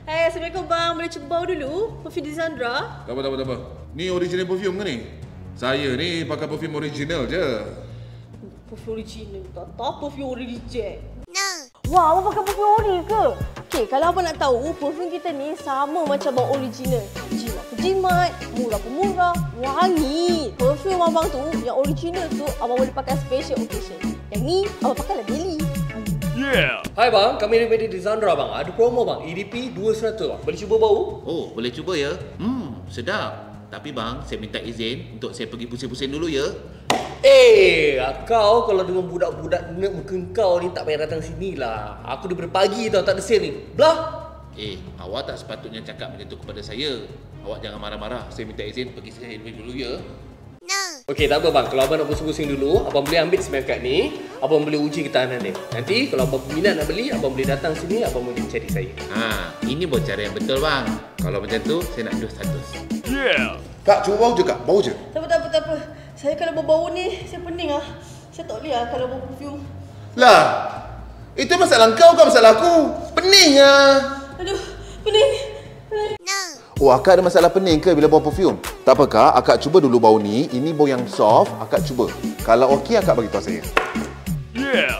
Hai, Assalamualaikum bang. Boleh cuba bau dulu? Perfume Dizandra. Tak apa. Ni original perfume ke ni? Saya ni pakai perfume original je. Perfume original. Tak tahu perfume original. No. Wah, abang pakai perfume ori ke? Okey, kalau abang nak tahu, perfume kita ni sama macam bau original. Jimat, murah-murah, wangi. Perfume abang tu, yang original tu, abang boleh pakai special occasion. Yang ni, abang pakai lah daily. Yeah. Hai bang, kami daripada Dizandra bang. Ada promo bang, EDP 200 bang. Boleh cuba bau? Oh, boleh cuba ya? Sedap. Tapi bang, saya minta izin untuk saya pergi pusing-pusing dulu ya. Kau kalau dengan budak-budak nek muka kau ni tak payah datang sini lah. Aku daripada pagi tau tak ada sale ni. Belah. Awak tak sepatutnya cakap macam tu kepada saya. Awak jangan marah-marah. Saya minta izin pergi saya dulu ya. No. Okey, tak apa bang. Kalau abang nak pusing-pusing dulu, abang boleh ambil SIM card ni. Abang boleh uji ketahanan dia. Nanti kalau abang minat nak beli, abang boleh datang sini, abang boleh cari saya. Ini buat cara yang betul bang. Kalau macam tu, saya nak 200. Yeah. Kak, cuba bau je kak. Bau je. Tak apa. Saya kalau bau ni, saya pening lah. Saya tak boleh lah kalau bau perfume. Lah, itu masalah kau bukan masalah aku. Pening lah. Aduh, pening. No. Oh, akak ada masalah pening ke bila bau perfume? Tak apa kak, akak cuba dulu bau ni. Ini bau yang soft, akak cuba. Kalau okey, akak bagi tahu saya. Yeah.